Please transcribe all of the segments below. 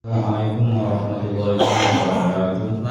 Assalamualaikum warahmatullahi wabarakatuh.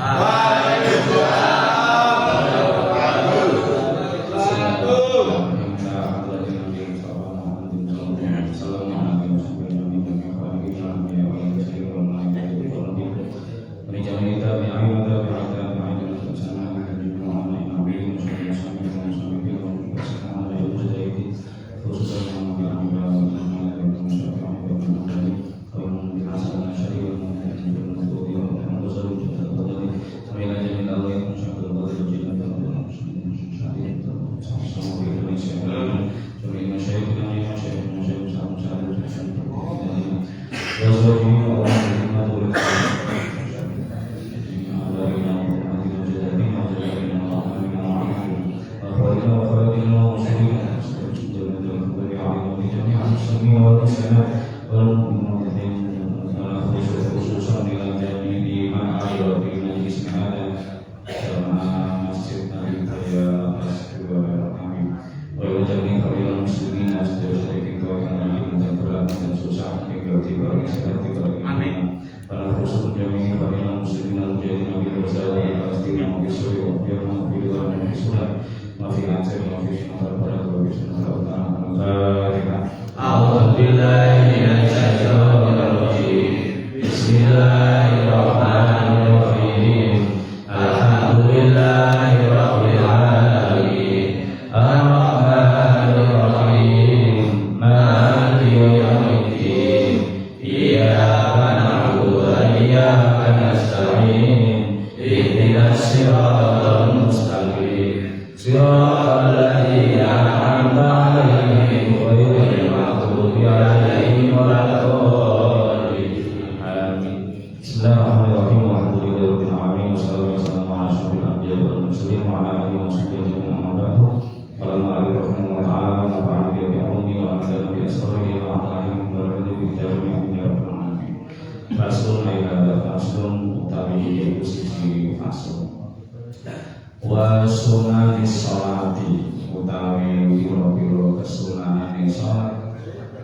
Wa sunani sholati utawi pira-pira kesunahane salat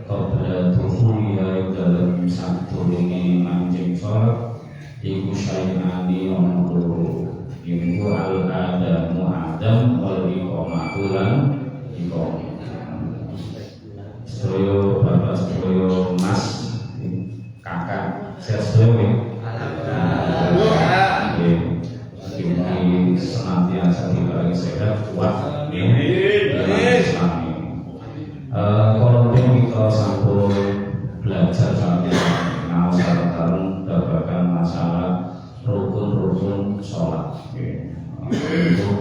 qabla dukhuli dalam sadurunge manjing salat iku syai'ani ana loro iku al-adamu adam wal iqamatu lan iqamah. Sedaya bapak sedaya mas kakak sedaya senantiasa diberi sehat kuat kalau kita sampun belajar sampai kenal sareng babagan masalah rukun-rukun sholat itu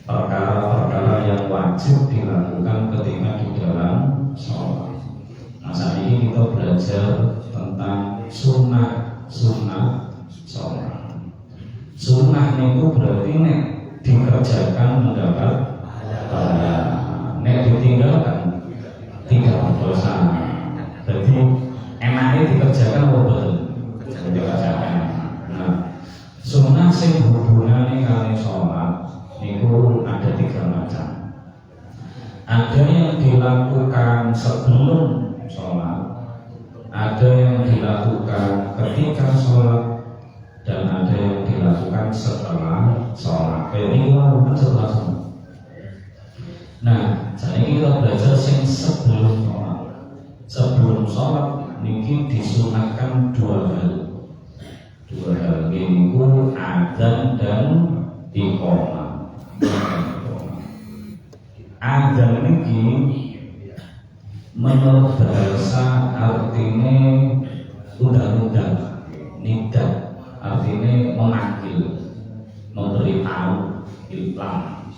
perkara-perkara yang wajib dilakukan ketika di dalam sholat. Nah saat ini kita belajar tentang sunnah sholat. Sunnah itu berarti nek dikerjakan mendapat pahala, nek ditinggalkan tidak berdosa. Jadi enaknya dikerjakan apa betul? Dikerjakan. Nah, sunnah sing hubungannya kali sholat itu ada 3 macam. Ada yang dilakukan sebelum sholat, ada yang dilakukan ketika sholat, dan ada yang dilakukan setelah sholat. Ini lakukan setelah sholat. Nah, jadi kita belajar yang sebelum sholat. Sebelum sholat niki disunahkan 2 hal. 2 hal ini adzan dan iqamah. Adzan niki menurut bahasa artinya undang-undang nidat. Artinya memanggil, memberitahu, iklan.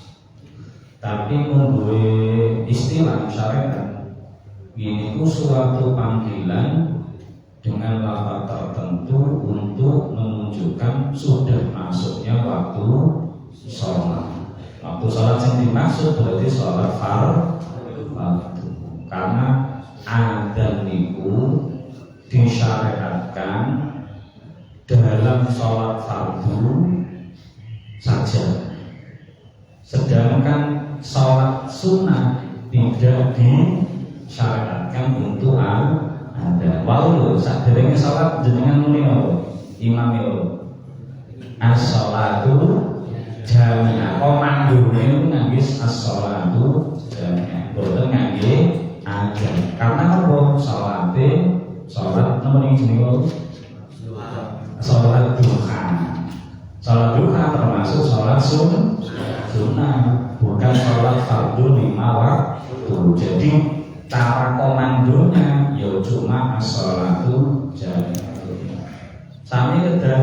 Tapi membuat istilah syariat ini suatu panggilan dengan lafaz tertentu untuk menunjukkan sudah masuknya waktu sholat. Waktu sholat yang dimaksud berarti sholat fardu. Karena adzan itu disyariatkan dalam sholat fardu saja, sedangkan sholat sunnah tidak disyariatkan untuk ada. Walau saat derenge sholat jenengan muni apa? imam yo as-sholatu jami'ah. Komandone niku ngangge as-sholatu jami'ah. Boten ngangge adzan. Karena apa? Salat nomor jenenge salat duha. Salat duha termasuk salat sunnah, bukan salat fardu 5 waktu. Jadi cara komandonya ya cuma as-sholatu jami'ah. Sami kedah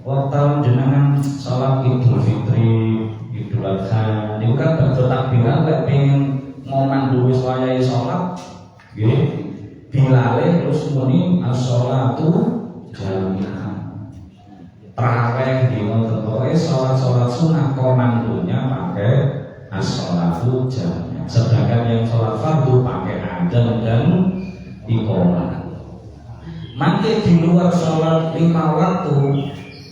waktu jenengan salat Idul Fitri, Idul Adha, niku kan badhe takbiran lek pengen ngomando wis wayahe salat nggih bilale terus muni as-sholatu jami'ah. Traweh di wonten pokoke salat-salat sunah komandonya pakai as-sholatu jami'ah. Sedangkan yang salat fardu pakai adzan dan iqamah. Mangke di luar salat 5 waktu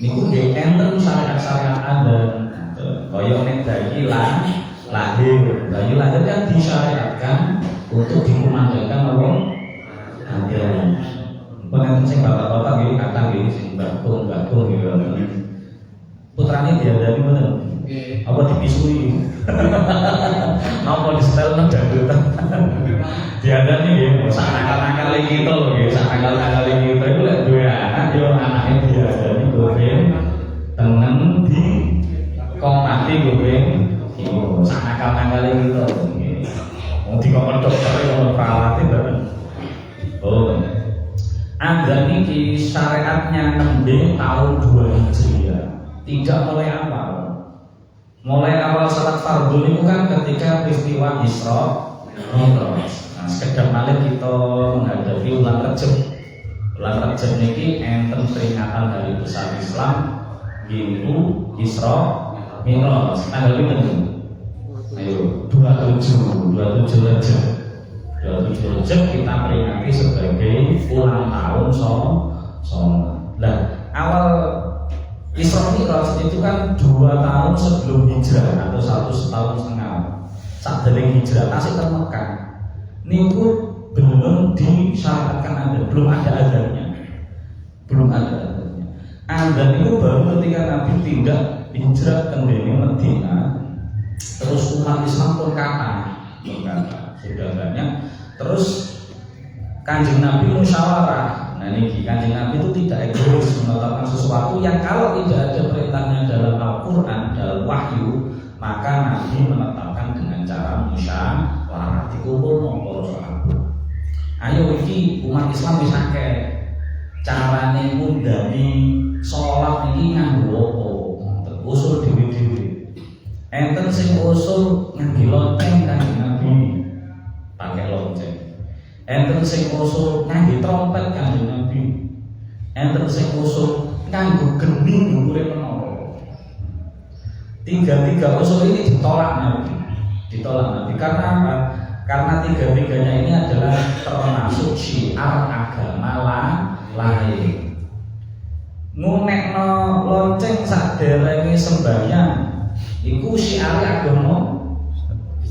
niku nggih enten syariat-syariat adzan. Kaya nek bayi lahir kan disyariatkan untuk dikumandangkan apa? Adzan. Pengen sing bapak-bapak nggih kata nggih sing bakung nggih. Putrane diadani mboten? Nggih. Apa dipisui? Napa disetel nang dangdutan? Diadani nggih sak nakal-nakal kita lho nggih, sak nakal-nakal kita iku lek duwe anak yo anake diadani goreng tengen di komati goreng iki sak nakal-nakal kita nggih. Wong dikon dokter yo perawate bareng. Oh. Adzan ini syariatnya nembe tahun 2 Hijriah. Tidak mulai awal. Mulai awal salat fardu itu kan ketika peristiwa Isra Mi'raj. Nah, sekedar malih kita menghadapi bulan Rajab. Bulan Rajab niki enten peringatan hari besar Islam yaitu Isra Mi'raj. Tanggal pinten? Ayo, 27 Rajab. 27 Rajab kita peringati sebagai ulang tahun sholat. Nah, awal Isra Mi'raj itu kan 2 tahun sebelum hijrah atau 1,5 tahun saat dari hijrah kasih ke Mekah. Niku belum disyariatkan ada, belum ada adanya. Adzan itu baru ketika Nabi tidak hijrah ke Madinah, terus umat Islam pun kata sudah banyak. Terus Kanjeng Nabi musyawarah. Nah ini Kanjeng Nabi itu tidak egois menetapkan sesuatu yang kalau tidak ada perintahnya dalam Al-Quran, dalam wahyu, maka Nabi menetapkan dengan cara musyawarah. Dikumpul para sahabat. Ayo iki umat Islam wis akeh. Carane ngundani salat iki nganggo apa? Usul dhewe-dhewe. Enten sing usul nganggo lonceng Kanjeng Nabi. Pakai lonceng. Enten sing usul nganggo trompet Kanjeng Nabi. Enten sing usul nganggo geni dhuwure menara. Tiga usul ini ditolak Nabi. Karena apa? Karena tiga-tiganya ini adalah termasuk syiar agama lain. Ngunekno lonceng saderenge sembahyang iku syiar agama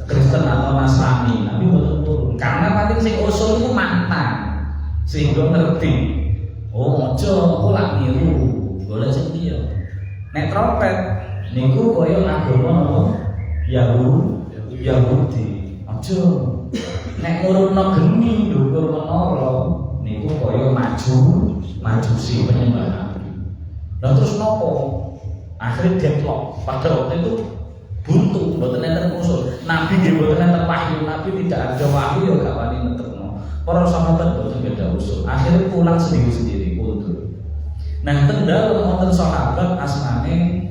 Kristen atau Nasrani. Nabi betul turun karena paling sing usul itu mantan sehingga ngerti. Oh ojo ora niru golek sing liya. Nek trompet niku koyo agama Yahudi. Ojo nek ngurunno geni ndukur menara niku koyo majusi penyembah Nabi. Lah terus nopo? Akhirnya deadlock. Pada waktu itu buntu, mboten enten usul. Nabi nggih mboten enten wahyu, Nabi tidak ada wahyu ya gak wani netekno. Para sahabat mboten beda usul. Akhirnya pulang sendiri-sendiri mundur. Nah, tendang wonten sahabat asmane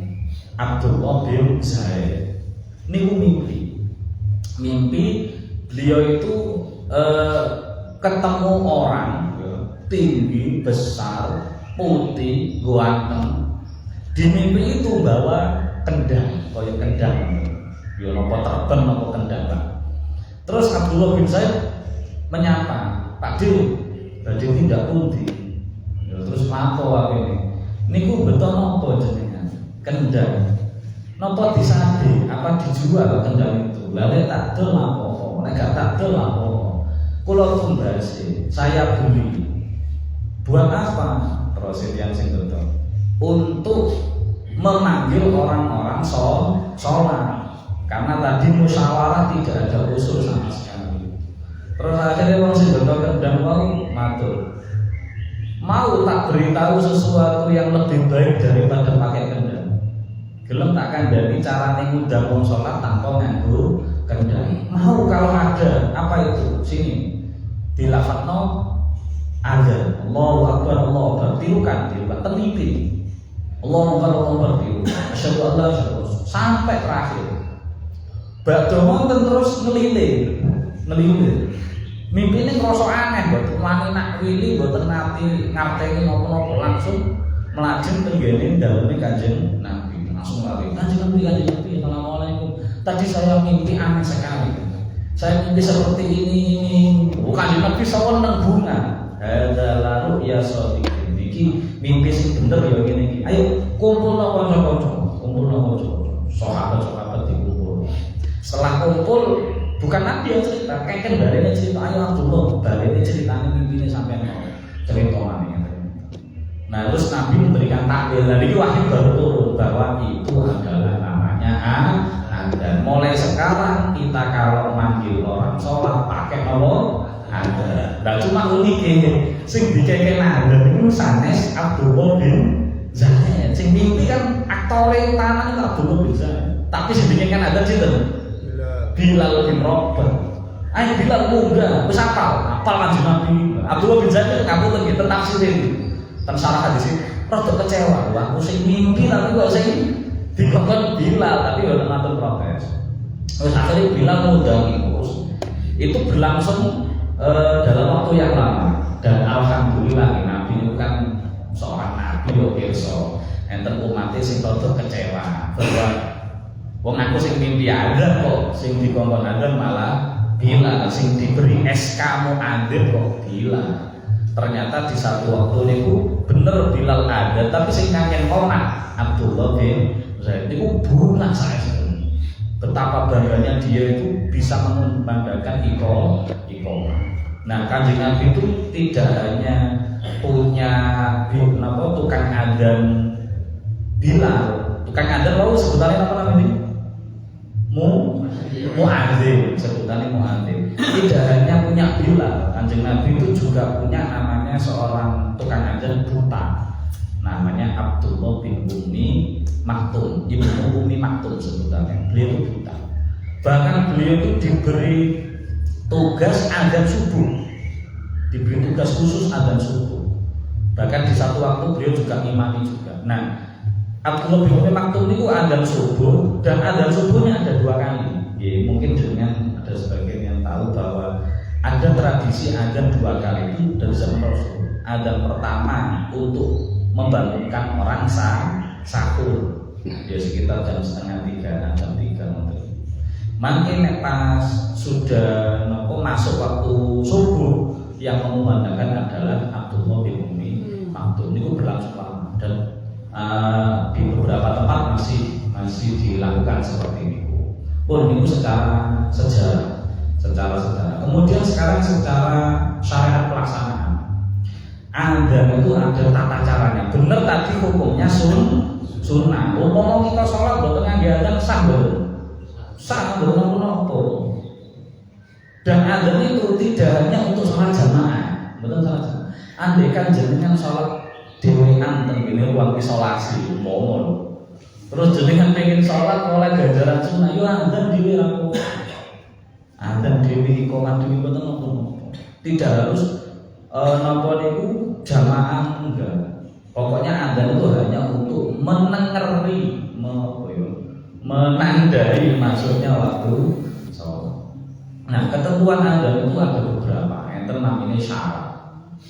Abdullah bin Zaid. Niku mimpi beliau itu ketemu orang tinggi, besar, putih, ganteng. Di mimpi itu bawa kendang, koyo kendang. Yo napa terbang napa kendang. Terus Abdullah bin Zaid menyapa, "Pak Dil, badhe tindak pundi?" Ya terus lapo awene. Niku beto napa jenengan? Kendang. Napa disade? Apa dijual kendang itu? Lah nek tak dol lapo? Nek gak tak dol lapo? Kula tumbas, saya beli. Buat apa? Sitian sing betul untuk memanggil orang-orang sholat karena tadi musyawarah tidak ada usul sama sekali. Terus akhirnya wong sing betul kendang wong matur, mau tak beritahu sesuatu yang lebih baik daripada pakai kendang. Gelem tak kandhani carane ngundang wong sholat tanpa nganggo kendang. Mau kalau ada apa itu? Sini dilafadzno azan. Allahu akbar, Allahu akbar. Tirukan, teliti. Allahu akbar, Allahu akbar. Asyhadu an la ilaha illallah sampai terakhir. Badhe wonten terus ngelilir. Mimpine ngrasa aneh, mboten wani nak wili, mboten nate ngarteni napa-napa, langsung melajeng tenggene daleme Kanjeng Nabi. Langsung lari. Kanjeng Nabi, assalamualaikum. Tadi saya mimpi aneh sekali. Saya mimpi seperti ini. Kanjeng Nabi seneng bunga. Hadza la ru'ya shadiqin. Iki mimpi sing bener ya ngene iki. Ayo kumpulna kanca-kanca. Sahabat-sahabat dikumpul. Setelah kumpul, bukan Nabi yang cerita, keken barene cerita, ayo Abdullah barene ceritane mimpine sampean cerita maneh. Nah, terus Nabi memberikan takwil. Dan ini wahyu baru turun bahwa itu adalah namanya adzan. Mulai sekarang kita kalau manggil orang sholat pakai nomor adzan. Nah, cuma uniknya sing dikeken adzan itu sanes Abdullah bin Zaid. Sing mimpi kan aktore utama itu Abdullah bin Zaid. Tapi sing dikeken adzan sinten? Bilal bin Rabah. Ayo Bilal muda, wis apal Kanjeng Nabi. Abdullah bin Zaid ngapunten nggih tentang tafsir ten sarah hadis iki rada kecewa. Wah, aku sing mimpi tapi kok sing dikongkon Bilal tapi ora ngatur protes. Terus akhirnya Bilal ngundangi terus. Itu berlangsung dalam waktu yang lama dan alhamdulillah Nabi itu kan seorang nabi yo pirsa. Enten umatnya sing rada kecewa bahwa wong aku sing mimpi ada kok sing dikongkon ada malah Bilal, sing diberi SK mu adzan kok Bilal. Ternyata di satu waktu niku bener Bilal ada, tapi sing kangen konak Abdullah bin Zaid niku bunga saya. Betapa bangganya dia itu bisa mengumandangkan iqamah. Nah, Kanjeng Nabi itu tidak hanya punya tukang adzan Bilal, tukang adzan lalu sebutannya apa namanya? Muadzin, sebutannya muadzin. Tidak hanya punya Bilal, Kanjeng Nabi itu juga punya namanya seorang tukang adzan buta. Namanya Abdullah bin Umi Maktum, Ibnu Umi Maktum sebutannya. Beliau itu buta. Bahkan beliau itu diberi tugas adzan subuh. Diberi tugas khusus adzan subuh. Bahkan di satu waktu beliau juga ngimami juga. Nah, Abdullah bin Umi Maktum itu adzan subuh dan adzan subuhnya ada 2 kali. Ya, mungkin dengan ada sebagian yang tahu bahwa ada tradisi adzan 2 kali itu dari zaman Rasul. Adzan pertama untuk membangunkan orang sahur. Ya sekitar jam 2:30, jam 3 nanti. Makin pas sudah masuk waktu subuh yang mengumandangkan adalah Abdullah bin Umi Maktum. Itu berlangsung lama dan di beberapa tempat masih dilakukan seperti ini. Pun itu secara sejarah. Kemudian sekarang secara syariat pelaksanaan. Adzan itu ada tata caranya. Benar tadi hukumnya sunnah. Umpama kita sholat boten ngangge adzan sah boten. Sah boten napa. Dan adzan itu tidak hanya untuk sholat jamaah. Betul salah. Andai kan jenengan sholat dhewean teng ngene ruang isolasi umpama. Terus jenengan pengen sholat oleh ganjaran sunnah, yo adzan dhewe aku. Adzan dhewe iqamah dhewe boten napa. Tidak harus napa niku jamaah enggak. Pokoknya adzan itu hanya untuk menengeri, menandai maksudnya waktu sholat. Nah, ketentuan adzan itu ada beberapa. Enten namanya syarat.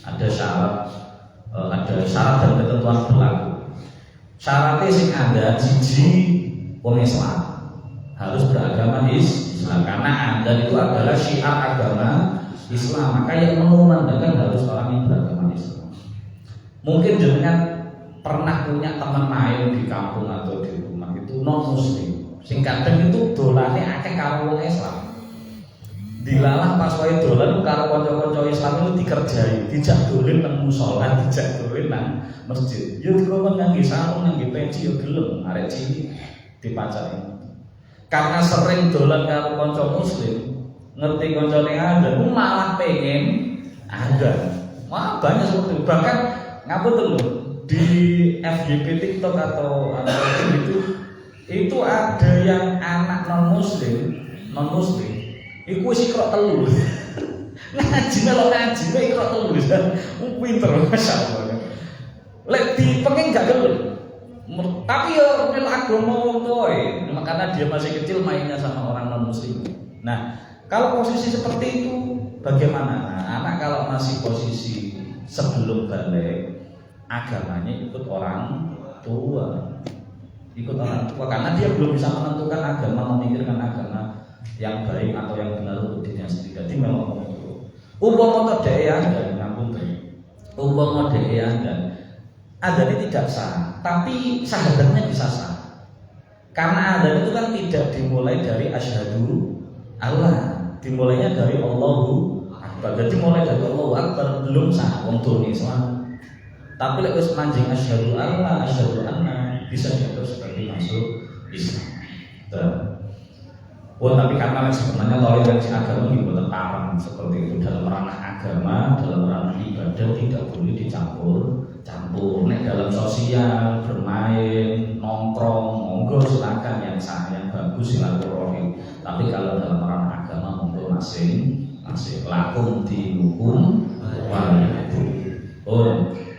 Ada syarat dan ketentuan berlaku. Syaratnya sing ada siji wong Islam harus beragama Islam karena adzan itu adalah syiar agama Islam, maka yang mengumandangkan harus orang yang beragama Islam. Mungkin jenengan pernah punya teman main di kampung atau di rumah itu non muslim, sing kadang itu dolane akeh karo wong Islam. dilalah pas wae dolan karo kanca-kanca Islam itu dikerjai, dijak dolen nang musala, dijak dolen nang masjid. Yo dikon ngangge sarung, ngangge peci yo gelem, arek cilik dipacari. Karena sering dolan karo kanca muslim, ngerti kancane ada, malah pengen ada. Wah, banyak seperti itu. Bahkan ngapunten lho, di FYP TikTok atau itu ada yang anak non muslim iku wis ikrok telu. Ngaji melok ngaji ikrok telu. Pinter masyaallah. Lek dipengen gak gelem. Tapi ya mel agama koe, karena dia masih kecil mainnya sama orang non muslim. Nah, kalau posisi seperti itu bagaimana? Nah, anak kalau masih posisi sebelum balik, agamanya ikut orang tua. Ikut orang tua karena dia belum bisa menentukan agama, memikirkan agama yang baik atau yang benar untuk dirinya sendiri. Jadi memang itu. Umpama dhek dan ngampun umpama dhek dan adanya tidak sah, tapi syahadatnya bisa sah. Karena adanya itu kan tidak dimulai dari asyhadu Allah, dimulainya dari Allahu Akbar. Jadi mulai dari Allahu Akbar belum sah wong tune Islam. Tapi lek wis manjing asyhadu Allah, asyhadu anna bisa diatur sebagai masuk Islam. Tapi karena sebenarnya toleransi agama itu tetapan seperti itu dalam ranah agama, dalam ranah ibadah tidak boleh dicampur. Nek dalam sosial, bermain, nongkrong, monggo silakan yang sah, yang bagus silaturahmi. Tapi kalau dalam ranah agama monggo masing lakum dinukum walikum.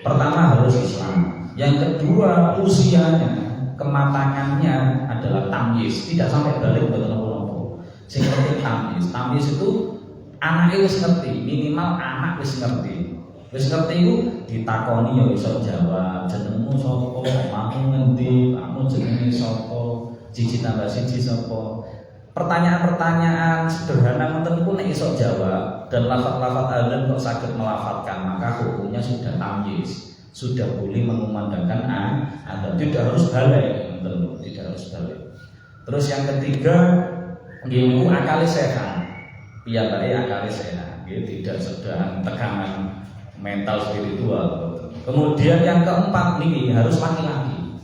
Pertama harus Islam. Yang kedua usianya, kematangannya adalah tamyiz, tidak sampai balik betul-betul. Sing penting tamyiz. Tamyiz itu anaknya wis ngerti, minimal anak wis ngerti. Wis ngerti itu ditakoni ya iso jawab, jenengmu sapa, kamu ngendi, kamu jenenge sapa, siji tambah siji sapa. Pertanyaan-pertanyaan sederhana ngoten niku nek iso jawab dan lafaz-lafaz adzan kok saged melafadzkan, maka hukumnya sudah tamyiz, sudah boleh mengumandangkan adzan, tidak harus balik, tidak harus balik. Terus yang ketiga, nggih akal sehat. Piyambake akal sehat, nggih tidak sedang tekanan mental spiritual. Kemudian yang keempat nih harus laki-laki.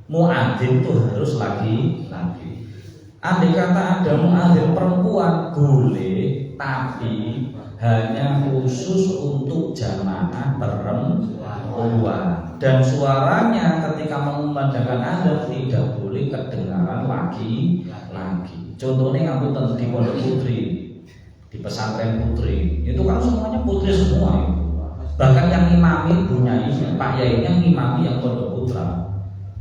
Muadzin itu harus laki-laki. Andai kata ada muadzin perempuan boleh, tapi hanya khusus untuk jamaah perempuan. Dan suaranya ketika mengumandangkan adzan tidak boleh kedengaran laki-laki. Contohnya ngapunten di Pondok Putri, di pesantren putri, itu kan semuanya putri semua itu. Bahkan yang imami punya ini, Pak Yainya ngimami yang Pondok Putra.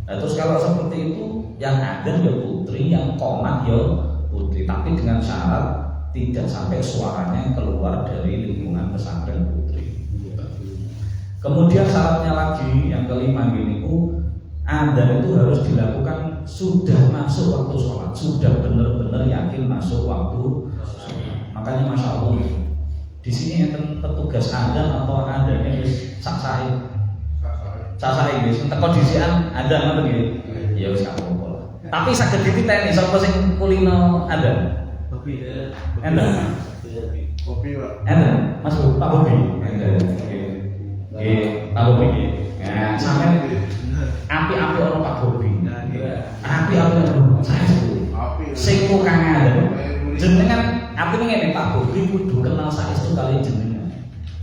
Nah, terus kalau seperti itu, yang adzan ya putri, yang qomat ya putri, tapi dengan syarat tidak sampai suaranya keluar dari lingkungan pesantren putri. Kemudian syaratnya lagi yang kelima gini, adzan itu harus dilakukan sudah masuk waktu sholat, sudah benar-benar yakin masuk waktu sholat. Makanya masya Allah. Di sini enten petugas adzan atau adanya wis saksai wis entek kondisian adzan ngoten nggih. Ya wis gak apa-apa. Tapi saged dititeni sapa sing kulino adzan? Kopi. Enten. Kopi, Pak. Enten. Mas Pak Bobi. Enten. Nggih, Pak Bobi nggih. Nah, sampeyan api-api ono Pak Bobi. Api-api ono saya. Sing tukang adzan. Jenengan apa ngene Pak Bobi kudu kenal saestu kali jenengan.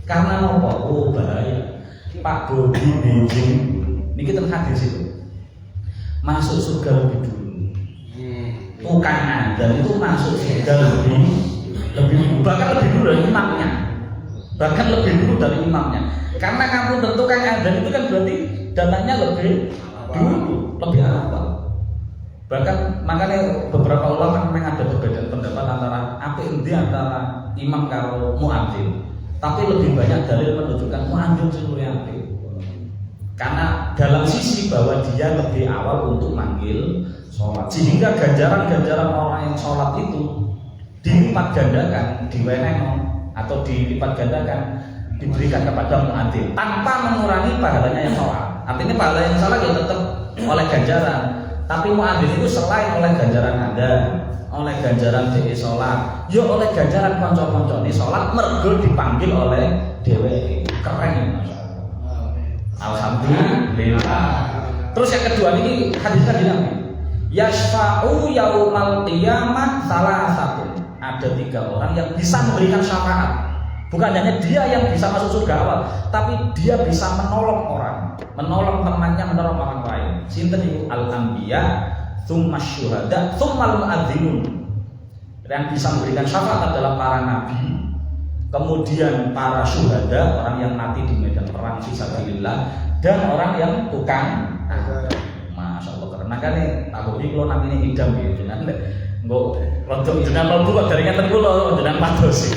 Karena napa? Oh bahaya. Pak Bobi Beijing niki ten hadis itu. Masuk surga lebih dulu. Tukang adzan itu masuk surga lebih dulu, bahkan lebih dulu dari imamnya. Bahkan lebih dulu dari imamnya. Karena kamu tukang adzan itu kan berarti datanya lebih dulu, lebih awal. Bahkan makanya beberapa ulama memang ada perbedaan pendapat antara apa inti antara imam karo muadzin. Tapi lebih banyak dalil menunjukkan muadzin sing apik. Karena dalam sisi bahwa dia lebih awal untuk manggil sholat, sehingga ganjaran-ganjaran orang yang sholat itu dilipat gandakan, diweneng atau dilipat gandakan diberikan kepada muadzin tanpa mengurangi pahalanya yang sholat. Artinya pahala yang sholat ya tetap oleh ganjaran. Tapi muadzin itu selain oleh ganjaran adzan, oleh ganjaran dhewe salat, yo oleh ganjaran kanca-kancane salat mergo dipanggil oleh dheweke. Keren ya masyaallah. Alhamdulillah. Terus yang kedua ini hadisnya bilang, yasfa'u yaumal qiyamah salasatun. Ada 3 orang yang bisa memberikan syafaat. Bukan hanya dia yang bisa masuk surga awal, tapi dia bisa menolong orang, menolong temannya, menolong orang lain. Sinten itu al-anbiya, tsumma syuhada, tsumma al-mu'adzinun. Yang bisa memberikan syafaat adalah para nabi, kemudian para syuhada, orang yang mati di medan perang fisabilillah, dan orang yang tukang. Masya Allah, karena kan aku ini kalau namanya idam gitu kan. Nggak, untuk jenang kalbu kok dari ngeten kula jenang pados.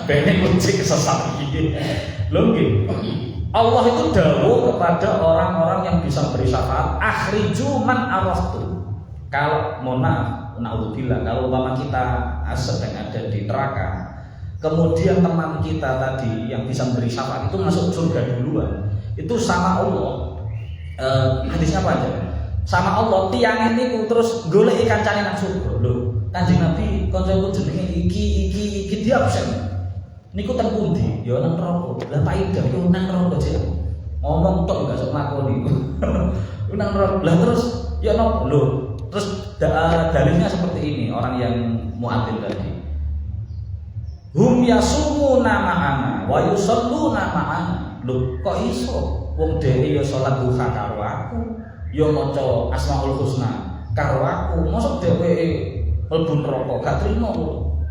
Bene kunci kesesat iki. Lho nggih. Allah itu dawuh kepada orang-orang yang bisa beri syafaat, akhriju man araftu. Kalau mohon maaf, naudzubillah, kalau umpama kita sedang ada di neraka, kemudian teman kita tadi yang bisa beri syafaat itu masuk surga duluan, itu sama Allah. Hadisnya apa aja? Sama Allah tiang ini terus golek kancane nang surga. Lho, Kanjeng Nabi kancaku jenenge iki dia absen. Niku teng pundi? Ya nang neraka. Lah Pak Idam iku nang neraka jek. Ngomong tok gak sok nglakoni iku. Iku nang neraka. Lah terus ya napa? Lho, terus dalilnya seperti ini orang yang muadzin tadi. Hum yasumuna ma'ana wa yusalluna ma'ana. Lho, kok iso wong dhewe ya salat duha karo aku? Yo maca Asmaul Husna karo aku, mosok dheweke mlebu neraka gak trimo.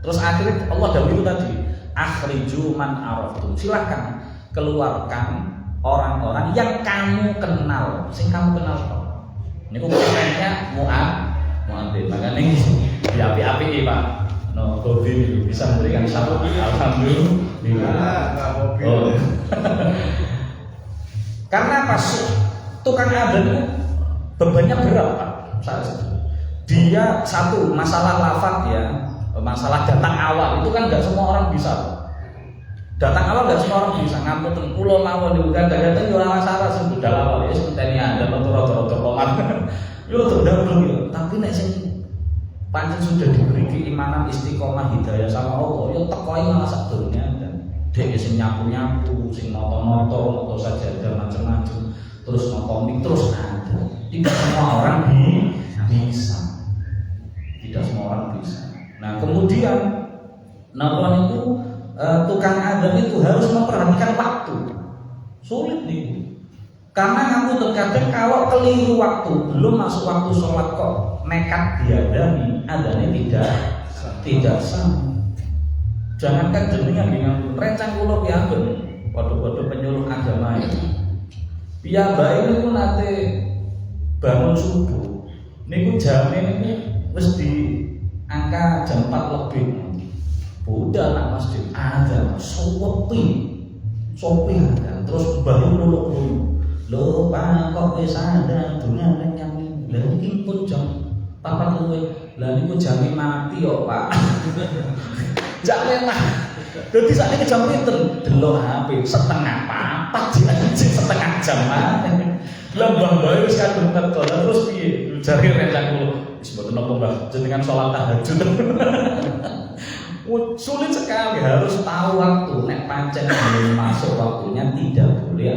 Terus akhirnya Allah dawuh itu tadi, akhriju man araftum. Silakan keluarkan orang-orang yang kamu kenal, sing kamu kenal kok. Niku kerennya muadzin. Makane diapi-api iki, Pak. No, hobi bisa memberikan syafaat. Alhamdulillah. Oh. Karena pas tukang adzan itu bebannya berat, Pak. Dia satu masalah lafaz ya, masalah datang awal itu kan nggak semua orang bisa. Datang awal nggak semua orang bisa. Ngapunten kula mawon niku kan datang yo ora masalah sing budal awal ya seperti ada rada-rada komat. Yo terdahulu ya. Tapi nek sing pancen sudah diberi keimanan istiqomah hidayah sama Allah, yo tekoki malah sak dunya dan dhek sing nyapu-nyapu, sing moto-moto, moto sajadah macam-macam, terus motomik terus ada. Tidak semua orang bisa. Tidak semua orang bisa. Nah, kemudian nonton itu tukang adzan itu harus memperhatikan waktu. Sulit nih. Karena kamu terkadang kalau keliru waktu, belum masuk waktu sholat kok nekat diadani, adzannya tidak sah. Jangankan jenengan dengan rencang kula piyambak, waduh penyuluh agama itu. Piyambak ini pun nanti bangun subuh, niku jamnya niku wis di angka jam 4 lebih. Budal nak masjid ada sopi ada terus baru lulu lho Pak kok wis ada dunia kenyang lha iki pun jam 4 luwih lha niku jame mati yo Pak. Jak mah dadi sakniki jam pinten delok HP setengah 4 setengah jam maneh. Lembah bae wis kadung teko terus piye jare rencang kula wis mboten napa Mbah jenengan salat tahajud. Sulit sekali, harus tahu waktu. Nek pancen belum masuk waktunya tidak boleh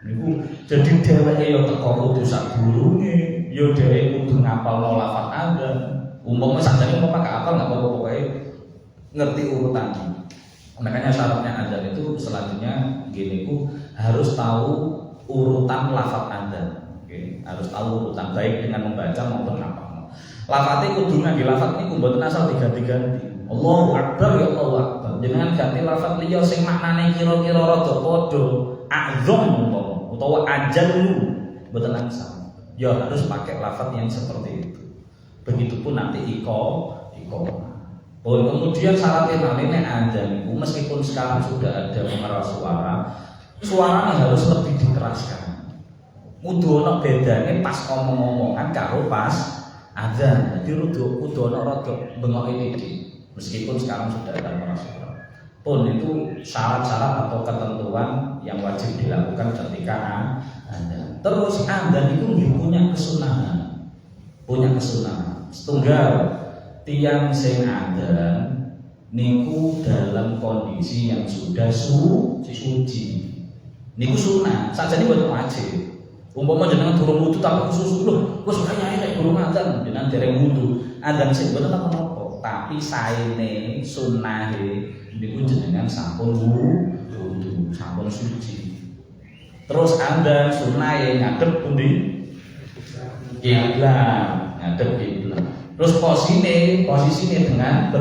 niku jadi dheweke yo teko kudu sak durunge yo dheweke kudu ngapalno lafaz adzan. Umpama sakjane umpama gak apal enggak apa-apa pokoke ngerti urutannya. Makanya syaratnya adzan itu selanjutnya gini ku harus tahu urutan lafaz adzan. Oke, harus tahu urutan baik dengan membaca maupun apa. Lafaznya kudu ngangge lafaz niku mboten asal diganti-ganti. Allahu Akbar ya Allahu Akbar. Jangan ganti lafaz liya sing maknane kira-kira rada padha, azam utawa ajallu mboten asal. Ya harus pakai lafaz yang seperti itu. Begitupun nanti iko. Oh, kemudian syaratnya malih nek adzan niku meskipun sekarang sudah ada pengeras suara, suaranya harus lebih dikeraskan. Kudu ana bedane pas omong-omongan karo pas adzan. Jadi kudu ana rada bengok iki. Meskipun sekarang sudah ada pengeras suara. Pun itu syarat-syarat atau ketentuan yang wajib dilakukan ketika adzan. Terus adzan itu punya kesunahan. Setunggal tiang sing adzan niku dalam kondisi yang sudah suci. Niku sunah, sajane boten wajib. Umpama jenengan durung wudu tapi susu lho, wis kaya nek durung adzan jenengan dereng wudu. Adzan sing boten napa-napa, tapi saene sunahe niku jenengan sampun wudu, sampun suci. Terus adzan sunahe ngadep pundi? Kiblat, ngadep kiblat. Terus posisine dengan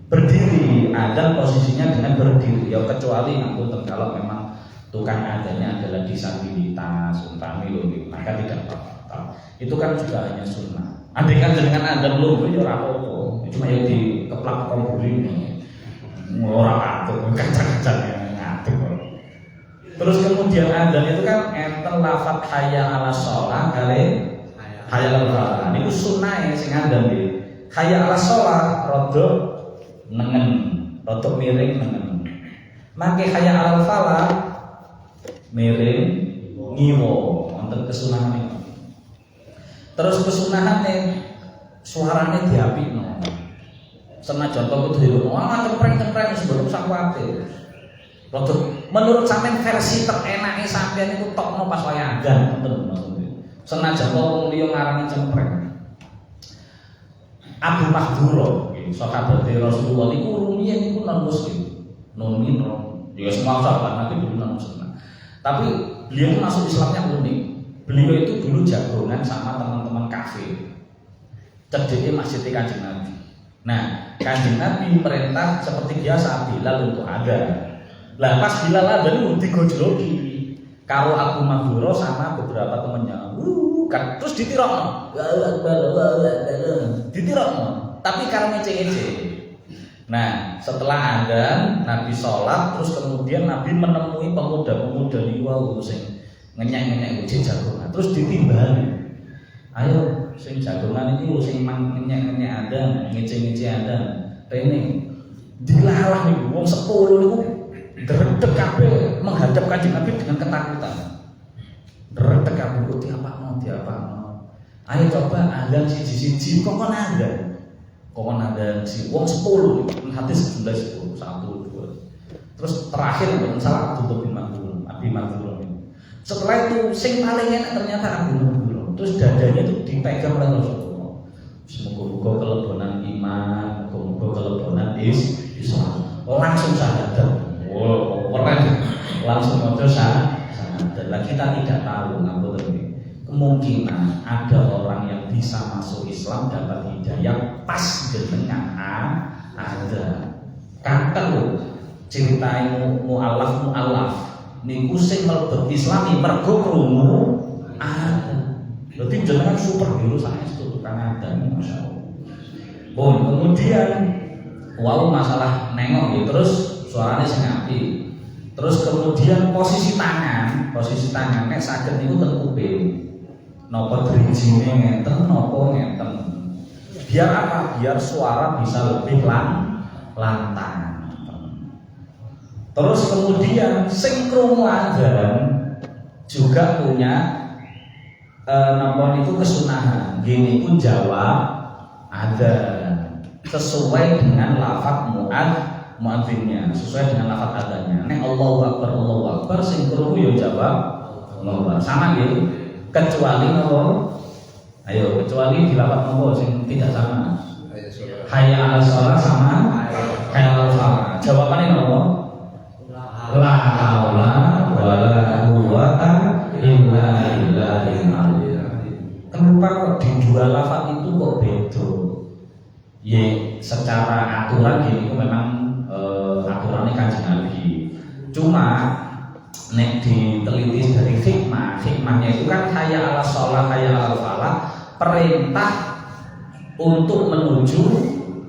berdiri. Adzan posisinya dengan berdiri. Ya kecuali ngapunten kalau memang tukang adzannya adalah disabilitas, umpami lho, maka tidak apa-apa. Itu kan juga hanya sunnah. Andai kan dengan adzan lho, ya ora apa-apa. Cuma ya dikeplak kompulin ora atur, kacang-kacang ngatur. Terus kemudian adzan itu kan enten lafaz hayya 'alas shalah kali hayya 'alal falah. Niku sunnahe sing adzan iki. Hayya 'alas shalah rada nengen, rada miring nengen. Mangke hayya 'alal falah miring ngiwo wonten kesunahan. Terus kesunahane suarane diapikno. Senajan kok kudu cempreng-cempreng sebelum sakwate. Menurut sampean versi terenake sampean iku tokno pas wayah adzan ngoten maksudnya. Senajan kok wong liya ngarani cempreng. Abu Mahdura nggih, sahabat Rasulullah niku rumiyin niku non muslim. Non minro. Ya semua sahabat Nabi dulu non muslim. Tapi beliau itu masuk Islamnya unik. Beliau itu dulu jagongan sama teman-teman kafir. Cedeknya masjid Kanjeng Nabi. Nah, Kanjeng Nabi perintah seperti biasa Bilal untuk ada. Lah pas Bilal ada itu digojloki. Kalau Abu Mahdura sama beberapa temannya, kan terus ditirokno. Ditirokno. Tapi kalau ngece-ngece. Nah, setelah adzan Nabi sholat, terus kemudian Nabi menemui pemuda-pemuda di wau sing ngenyek-ngenyek uji jagongan, terus ditimbali. Ayo, sing jagongan ini sing ngenyek-ngenyek adzan, ngece-ngece adzan. Rene dilalah niku wong 10 niku dredeg kabeh menghadap Kanjeng Nabi dengan ketakutan. Dredeg kabeh kok diapakno. Ayo coba adzan siji-siji kok kon adzan. Kawan ada si wong 10 hadis jumlah 10 1 2. Terus terakhir salah tutup Abi Mahdura. Setelah itu sing paling enak ternyata Abi Mahdura. Terus dadanya itu dipegang oleh Rasulullah. Semoga kelebonan iman, semoga kelebonan Islam. Langsung syahadat. Wow, keren. Langsung maca syahadat. Lah kita tidak tahu ngapunten. Kemungkinan ada orang yang bisa masuk Islam dapat hidayah pas dengan ada. Kata lo ceritain mu'alaf niku sing mlebet Islami mergo krungu ada. Berarti jenengan superhero saestu tukang ada masyaallah. Bon, kemudian masalah nengok ya, terus suaranya sing apik. Terus kemudian posisi tangan nek saged niku teng kuping. Napa drijine ngenten napa ngenten. Biar apa? Biar suara bisa lebih lantang. Terus kemudian sing krungu adzan juga punya napa niku kesunahan. Gini pun jawab adzan sesuai dengan lafaz muadzinnya, sesuai dengan lafaz adzannya. Nek Allahu Akbar sing krungu ya jawab Allahu Akbar. Sama gitu. Kecuali nopo, ayo kecuali di lafaz nopo sing tidak sama. Hayya 'alas shalah sama hayya 'alal falah. Jawabannya nopo? La haula wala quwwata illa billahil aliyyil azim. Kenapa kok di dua lafaz itu kok beda? Ya secara aturan gini memang aturannya Kanjeng Nabi. Cuma nek diteliti dari hikmahnya itu kan hayya 'alas shalah hayya 'alal falah, perintah untuk menuju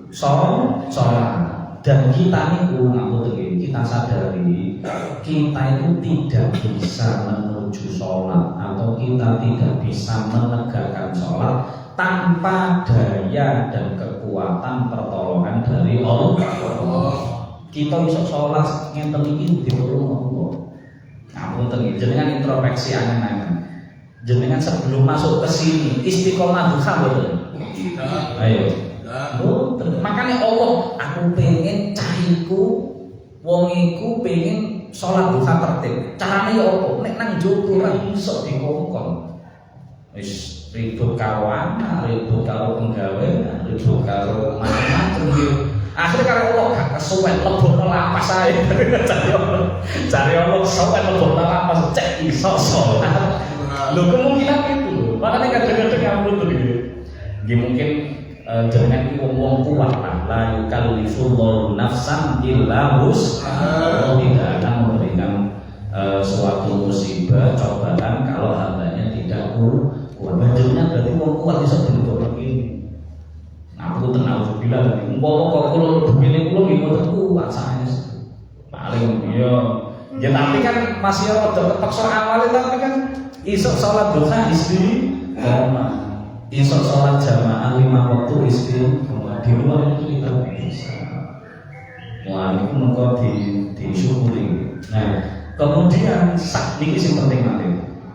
sholat. Dan kita itu kita sadari kita itu tidak bisa menuju sholat atau kita tidak bisa menegakkan sholat tanpa daya dan kekuatan pertolongan dari Allah. Kita bisa sholat ngenten iki ditulung Allah. Ngapunten jenengan introspeksi angen-angen. jenengan sebelum masuk ke sini istiqomah duha betul? Ayo. Makanya Allah, aku pengen cahiku, wongiku pengen sholat duha tertib. Caranya ya apa? Nek nang jogo ora iso dikongkon. Wis ribut karo anak, ribut karo penggawe, ribut karo macam-macam gitu. Akhirnya karo Allah gak kesuwen lebokno lapas ae. Cari Allah kesuwen lebokno lapas cek iso sholat. Lho kemungkinan itu lho. Makanya kadang-kadang ngawur tuh gitu. Nggih mungkin jangan wong kuat lah. La yukallifullahu nafsan illa wus'aha. Tidak akan memberikan suatu musibah cobaan kalau hambanya tidak kuat. Wajibnya berarti wong kuat bisa berbuat begini. Aku tenang bilang, kok kalau begini kalau gimana kuat saya paling dia. Ya tapi kan masih ada terpaksa awalnya tapi kan isok sholat duha istri, isok sholat jamaah 5 waktu istri, di luar itu kita bisa. Wah itu mengkau disyukuri. Nah kemudian saat ini yang penting nanti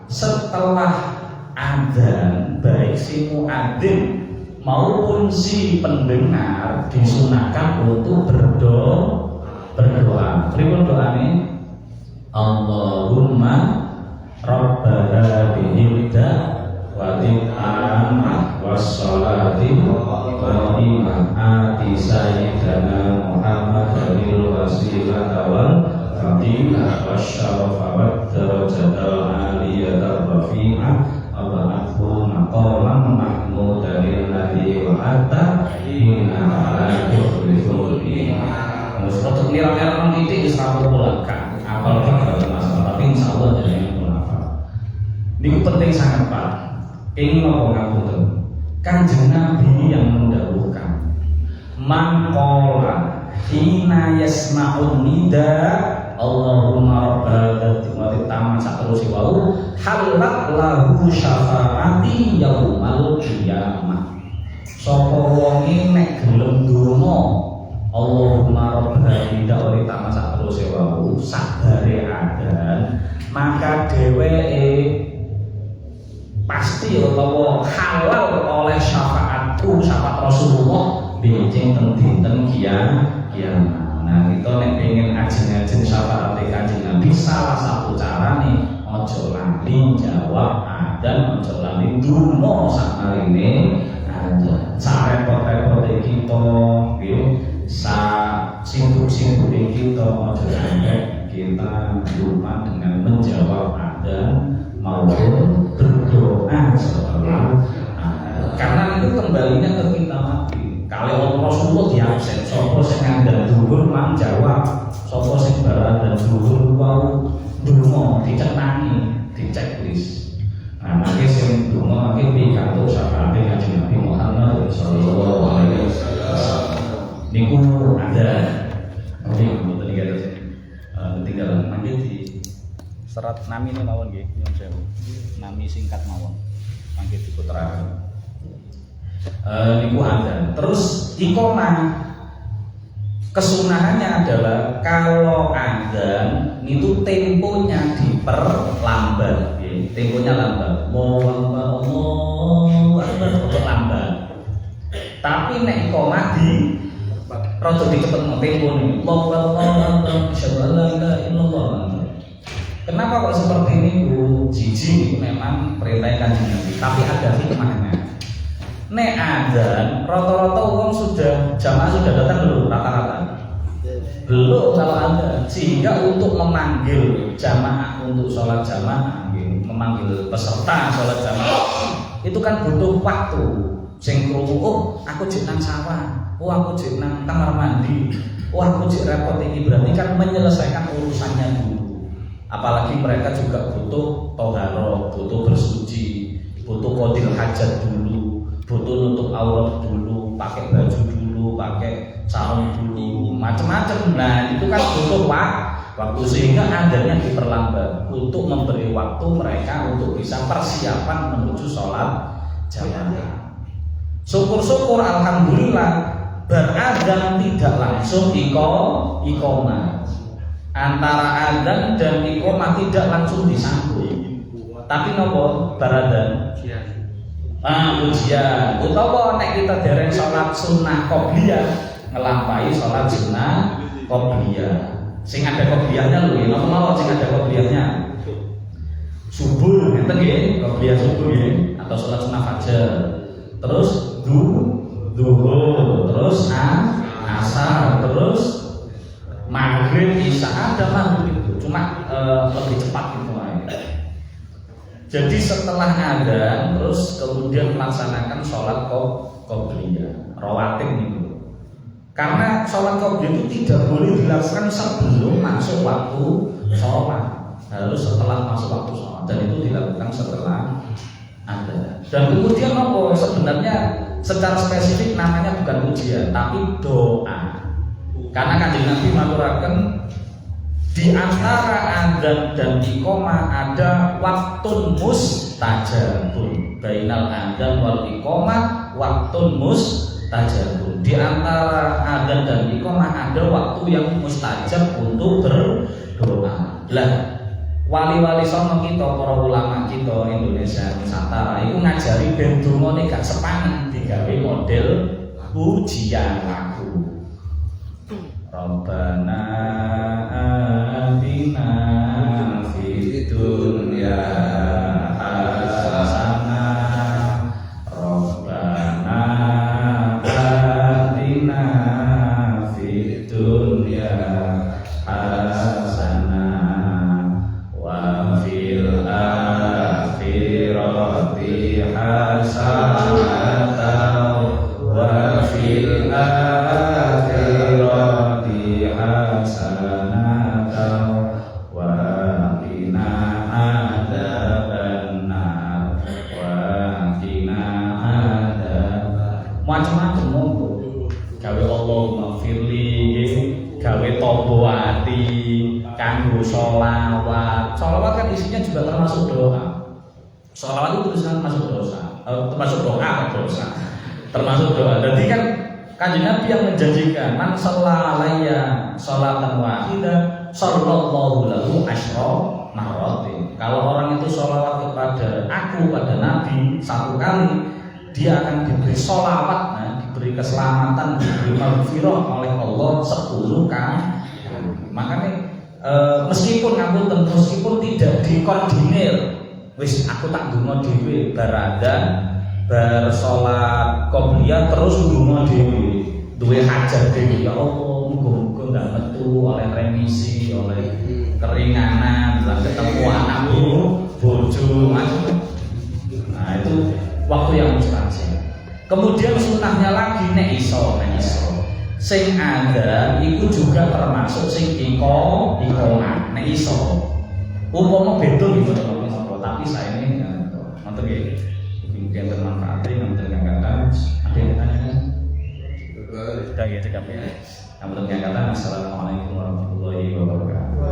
setelah adzan baik si muadzin maupun si pendengar disunahkan untuk berdoa. Pripun doane? Allahumma rabb hadhil da'wati tammah wassalati qa'imah ati sayyidina Muhammadil wasilata wal fadilah wasyarafa wad darajatal aliyata rafi'ah Aba'athu maqaman mahmudan alladhi wa'ata inna ala yukhliful iman. Untuk nira-nira orang titik disambung pulangkan apal kalau masalah tapi insya Allah jadi yang pulangkan. Ini penting sangat Pak. Ini mau ngapunten. Kanjeng Nabi yang mendahulukan man qala hina yasma'un nida Allahumma rabbal wa taman saterusé wau halat lahu syafaati yaumal qiyamah. Sapa wonge nek gelem donga Allahumma rabbal wa taman saterusé wau sabare adan maka dheweke pasti utawa halal oleh syafaatku syafaat Rasulullah benjing teng dinten kiamat. Nah kita nek pengen ajeng-ajeng syafaat Kanjeng Nabi salah satu cara nih ojo lali jawab adzan ojo lali donga sakmarine adzan sarepot-repote kita nggih sa sibuk-sibuke kita ojo sampai kita lupa dengan menjawab adzan maupun berdoa setelah karena itu kembalinya ke kita mati. Kalau Rasulullah di absen, sopo sing ngandel dhuwur mang jawab, sopo sing barat dan dhuwur wau donga dicenangi, diceklis. Nah, mangke sing donga mangke pikantuk syafaate Kanjeng Nabi Muhammad sallallahu alaihi wasallam. Niku ada mungkin mboten ketinggalan mangke di serat nami ini mawon nggih, nyuwun sewu. Nami singkat mawon. Mangke diputeraken. Niku ada. Terus iqomah kesunahannya adalah kalau adzan itu temponya diperlambat, temponya lambat. Allahu akbar lambat. Tapi nek iqomah di rada dicepetno tempone. Allahu akbar asyhadu an la ilaha illallah. Kenapa kok seperti ini Bu? Jiji memang perintah Kanjeng Nabi, tapi ada hikmahnya. Nek adzan rata-rata wong sudah jamaah sudah datang belum rata-rata? Belum kalau adzan. Sehingga untuk memanggil jamaah untuk sholat jamaah, memanggil peserta sholat jamaah itu kan butuh waktu. Sing krungu, oh aku jek nang sawah, oh aku jek nang kamar mandi, oh aku jek repot iki, berarti kan menyelesaikan urusannya dulu. Apalagi mereka juga butuh toharo, butuh bersuci, butuh qadil hajat dulu, butuh nutup aurat dulu, pakai baju dulu, pakai sarung dulu, macam-macam. Nah itu kan butuh waktu, sehingga adanya diperlambat untuk memberi waktu mereka untuk bisa persiapan menuju sholat jamaah. Syukur-syukur alhamdulillah beradzan tidak langsung iqomah. Antara adzan dan iqomah tidak langsung disambung. Tapi nopo baradan? Ujian. Utawa nek kita dereng salat sunnah qobliyah ngelampahi salat sunnah qobliyah. Sing ada qobliyahnya lho, napa mawon sing ada qobliyahnya? Subuh ngeten nggih, qobliyah subuh nggih, atau salat sunnah fajar. Terus zuhur, terus asar, terus maghrib, isya, ada maghrib itu. Cuma lebih cepat gitu aja. Jadi setelah adzan terus kemudian melaksanakan sholat qobliyah, rawatib itu. Karena sholat qobliyah itu tidak boleh dilakukan sebelum masuk waktu sholat, harus setelah masuk waktu sholat, dan itu dilakukan setelah adzan. Dan kemudian apa? Sebenarnya secara spesifik namanya bukan ujian, tapi doa. Karena Kanjeng Nabi maturaken di antara adzan dan iqamah ada waktun mustajabun. Bainal adzan wal iqamah waktun mustajabun. Di antara adzan dan iqamah ada waktu yang mustajab untuk berdoa. Lah, wali-wali sono kita, para ulama kita Indonesia Nusantara itu ngajari ben dongane gak sepaneng digawe model ujian lagu. Rabbana atina fid dunya hasanah Rabbana atina fid dunya hasanah wa fil akhirati hasanah wa fil akhirati hasanah wa qina adzabannar wa qina adzabannar. Macam-macam monggo. Gawe Allahumma firli, gawe tobo ati, kanggo sholawat. Sholawat kan isinya juga termasuk doa. Sholawat itu tulisan termasuk dosa, termasuk doa atau dosa, termasuk doa. Jadi kan Kanjeng Nabi yang menjanjikan man shalla alayya sholatan wahidah sallallahu lahu asyra marratin. Kalau orang itu sholawat kepada aku, pada Nabi satu kali, dia akan diberi sholawat, diberi keselamatan, diberi maghfirah oleh Allah 10 kali. Makanya meskipun tidak dikoordinir, wis aku tak ndonga dhewe baradan bar salat qobliyah terus ndonga dhewe, duwe hajat dhewe, ya Allah muga-muga ndak metu oleh remisi, oleh keringanan, lan ketemu anakku, bojo, macam. Nah, itu waktu yang mustajab. Kemudian sunnahnya lagi nek iso. Sing ada iku juga termasuk sing iqamah nek iso. Umpama beda gitu tapi saya ini nonton nggih. Mungkin bermanfaat, namun kata ada yang tanya kan? Sudah gitu kami. Namun kata assalamualaikum warahmatullahi wabarakatuh.